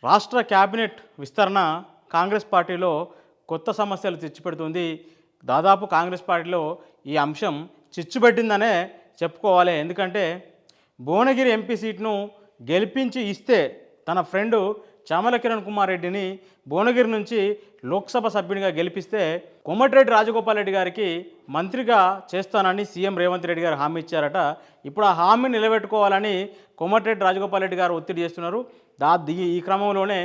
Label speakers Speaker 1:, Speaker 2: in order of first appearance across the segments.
Speaker 1: రాష్ట్ర క్యాబినెట్ విస్తరణ కాంగ్రెస్ పార్టీలో కొత్త సమస్యలు తెచ్చిపెడుతుంది. దాదాపు కాంగ్రెస్ పార్టీలో ఈ అంశం చిచ్చుపెట్టిందనే చెప్పుకోవాలి. ఎందుకంటే భువనగిరి ఎంపీ సీట్ను గెలిపించి ఇస్తే తన ఫ్రెండు చామల కిరణ్ కుమార్ రెడ్డిని భువనగిరి నుంచి లోక్సభ సభ్యునిగా గెలిపిస్తే కోమటిరెడ్డి రాజగోపాల్ రెడ్డి గారికి మంత్రిగా చేస్తానని సీఎం రేవంత్ రెడ్డి గారు హామీ ఇచ్చారట. ఇప్పుడు ఆ హామీని నిలబెట్టుకోవాలని కోమటిరెడ్డి రాజగోపాల్ రెడ్డి గారు ఒత్తిడి చేస్తున్నారు. ఈ క్రమంలోనే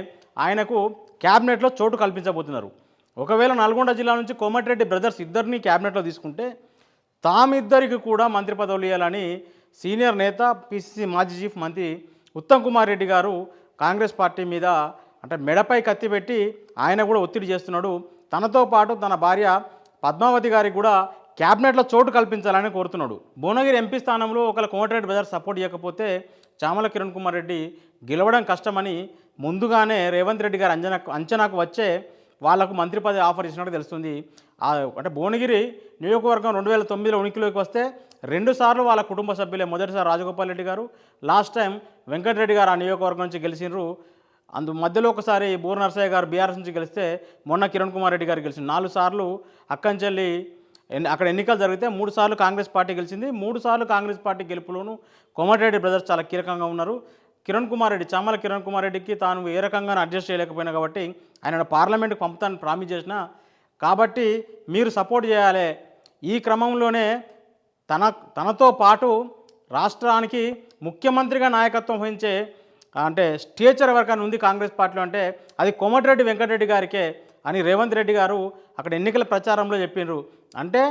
Speaker 1: ఆయనకు క్యాబినెట్లో చోటు కల్పించబోతున్నారు. ఒకవేళ నల్గొండ జిల్లా నుంచి కోమటిరెడ్డి బ్రదర్స్ ఇద్దరిని క్యాబినెట్లో తీసుకుంటే తామిద్దరికి కూడా మంత్రి పదవులు ఇవ్వాలని సీనియర్ నేత పిసిసి మాజీ చీఫ్ మంత్రి ఉత్తమ్ కుమార్ రెడ్డి గారు కాంగ్రెస్ పార్టీ మీద అంటే మెడపై కత్తి పెట్టి ఆయన కూడా ఒత్తిడి చేస్తున్నాడు. తనతో పాటు తన భార్య పద్మావతి గారికి కూడా క్యాబినెట్లో చోటు కల్పించాలని కోరుతున్నాడు. భువనగిరి ఎంపీ స్థానంలో ఒకవేళ కోమటిరెడ్డి బ్రదర్స్ సపోర్ట్ చేయకపోతే చామల కిరణ్ కుమార్ రెడ్డి గెలవడం కష్టమని ముందుగానే రేవంత్ రెడ్డి గారు అంచనాకు వచ్చే వాళ్లకు మంత్రి పదవి ఆఫర్ ఇచ్చినట్టు తెలుస్తుంది. అంటే భువనగిరి నియోజకవర్గం 2009లో ఉనికిలోకి వస్తే 2 సార్లు వాళ్ళ కుటుంబ సభ్యులే. మొదటిసారి రాజగోపాల్ రెడ్డి గారు, లాస్ట్ టైం వెంకటరెడ్డి గారు ఆ నియోజకవర్గం నుంచి గెలిచినారు. మధ్యలో ఒకసారి బూర నరసయ్య గారు బీఆర్ఎస్ నుంచి గెలిస్తే మొన్న కిరణ్ కుమార్ రెడ్డి గారు గెలిచింది. 4 సార్లు అక్కంచెల్లి అక్కడ ఎన్నికలు జరిగితే 3 సార్లు కాంగ్రెస్ పార్టీ గెలిచింది. 3 సార్లు కాంగ్రెస్ పార్టీ గెలుపులోనూ కోమటిరెడ్డి బ్రదర్స్ చాలా కీలకంగా ఉన్నారు. కిరణ్ కుమార్ రెడ్డి చామల కిరణ్ కుమార్ రెడ్డికి తాను ఏ రకంగా అడ్జస్ట్ చేయలేకపోయినా కాబట్టి ఆయన పార్లమెంట్కి పంపుతానని ప్రామిస్ చేసిన కాబట్టి మీరు సపోర్ట్ చేయాలి. ఈ క్రమంలోనే తనతో పాటు రాష్ట్రానికి ముఖ్యమంత్రిగా నాయకత్వం వహించే అంటే స్టేచర్ ఎవరికైనా ఉంది కాంగ్రెస్ పార్టీలో అంటే అది కోమటిరెడ్డి వెంకటరెడ్డి గారికే అని రేవంత్ రెడ్డి గారు అక్కడ ఎన్నికల ప్రచారంలో చెప్పినారు. అంటే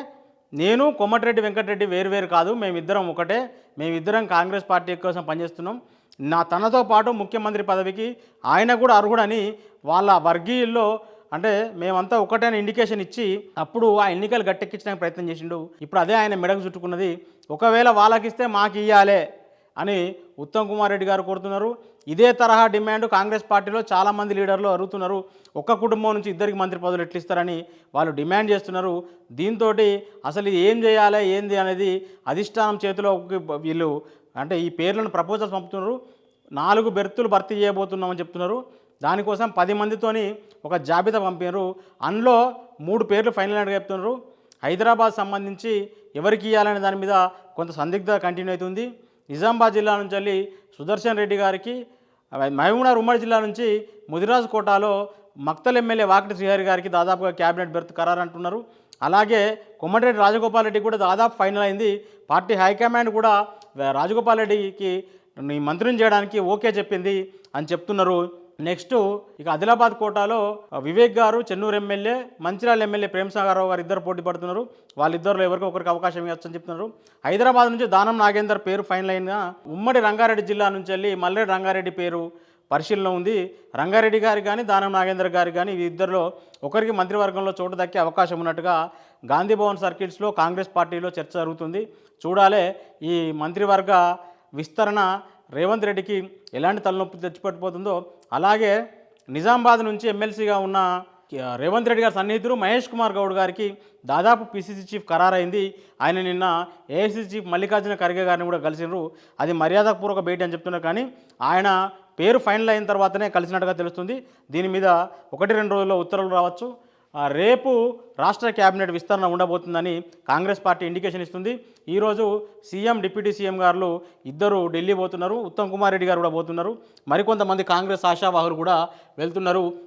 Speaker 1: నేను కోమటిరెడ్డి వెంకటరెడ్డి వేరు కాదు, మేమిద్దరం ఒకటే, మేమిద్దరం కాంగ్రెస్ పార్టీ కోసం పనిచేస్తున్నాం. తనతో పాటు ముఖ్యమంత్రి పదవికి ఆయన కూడా అర్హుడని వాళ్ళ వర్గీయుల్లో అంటే మేమంతా ఒకటే ఇండికేషన్ ఇచ్చి అప్పుడు ఆ ఎన్నికలు గట్టెక్కించడానికి ప్రయత్నం చేసిండు. ఇప్పుడు అదే ఆయన మెడకు చుట్టుకున్నది. ఒకవేళ వాళ్ళకిస్తే మాకు ఇవ్వాలి అని ఉత్తమ్ కుమార్ రెడ్డి గారు కోరుతున్నారు. ఇదే తరహా డిమాండ్ కాంగ్రెస్ పార్టీలో చాలామంది లీడర్లు అడుగుతున్నారు. ఒక్క కుటుంబం నుంచి ఇద్దరికి మంత్రి పదవులు ఎట్లు ఇస్తారని వాళ్ళు డిమాండ్ చేస్తున్నారు. దీంతో అసలు ఇది ఏం చేయాలి ఏంది అనేది అధిష్టానం చేతిలో వీళ్ళు అంటే ఈ పేర్లను ప్రపోజల్స్ పంపుతున్నారు. 4 బెర్తులు భర్తీ చేయబోతున్నామని చెప్తున్నారు. దానికోసం 10 మందితోని ఒక జాబితా పంపారు. అందులో 3 పేర్లు ఫైనల్ అయినట్టు చెప్తున్నారు. హైదరాబాద్ సంబంధించి ఎవరికి ఇవ్వాలనే దాని మీద కొంత సందిగ్ధత కంటిన్యూ అవుతుంది. నిజామాబాద్ జిల్లా నుంచి వెళ్ళి సుదర్శన్ రెడ్డి గారికి, మహబూబ్నగర్ ఉమ్మడి జిల్లా నుంచి ముదిరాజ్ కోటాలో మక్తల్ ఎమ్మెల్యే వాకిటి శ్రీహరి గారికి దాదాపుగా క్యాబినెట్ బెర్త్ ఖరారు అంటున్నారు. అలాగే కోమటిరెడ్డి రాజగోపాల్ రెడ్డి కూడా దాదాపు ఫైనల్ అయింది. పార్టీ హైకమాండ్ కూడా రాజగోపాల్ రెడ్డికి మంత్రిని చేయడానికి ఓకే చెప్పింది అని చెప్తున్నారు. నెక్స్ట్ ఇక ఆదిలాబాద్ కోటాలో వివేక్ గారు, చెన్నూరు ఎమ్మెల్యే, మంచిర్యాల ఎమ్మెల్యే ప్రేమసాగరరావు గారు ఇద్దరు పోటీ పడుతున్నారు. వాళ్ళిద్దరిలో ఎవరికి ఒకరికి అవకాశం ఇవ్వచ్చని చెప్తున్నారు. హైదరాబాద్ నుంచి దానం నాగేందర్ పేరు ఫైనల్ అయిన ఉమ్మడి రంగారెడ్డి జిల్లా నుంచి వెళ్ళి మల్లెడ్డి రంగారెడ్డి పేరు పరిశీలనలో ఉంది. రంగారెడ్డి గారికి కానీ దానం నాగేందర్ గారికి కానీ ఈ ఇద్దరిలో ఒకరికి మంత్రివర్గంలో చోటు దక్కే అవకాశం ఉన్నట్టుగా గాంధీభవన్ సర్కిల్స్లో కాంగ్రెస్ పార్టీలో చర్చ జరుగుతుంది. చూడాలి ఈ మంత్రివర్గ విస్తరణ రేవంత్ రెడ్డికి ఎలాంటి తలనొప్పి తెచ్చిపెట్టిపోతుందో. అలాగే నిజామాబాద్ నుంచి ఎమ్మెల్సీగా ఉన్న రేవంత్ రెడ్డి గారి సన్నిహితుడు మహేష్ కుమార్ గౌడ్ గారికి దాదాపు పిసిసి చీఫ్ ఖరారైంది. ఆయన నిన్న ఏఐసిసి చీఫ్ మల్లికార్జున ఖర్గే గారిని కూడా కలిసినారు. అది మర్యాదపూర్వక భేటీ అని చెప్తున్నారు. కానీ ఆయన పేరు ఫైనల్ అయిన తర్వాతనే కలిసినట్టుగా తెలుస్తుంది. దీని మీద 1-2 రోజుల్లో ఉత్తర్వులు రావచ్చు. రేపు రాష్ట్ర క్యాబినెట్ విస్తరణ ఉండబోతుందని కాంగ్రెస్ పార్టీ ఇండికేషన్ ఇస్తుంది. ఈరోజు సీఎం, డిప్యూటీ సీఎం గారు ఇద్దరు ఢిల్లీ పోతున్నారు. ఉత్తమ్ కుమార్ రెడ్డి గారు కూడా పోతున్నారు. మరికొంతమంది కాంగ్రెస్ ఆశావాహులు కూడా వెళ్తున్నారు.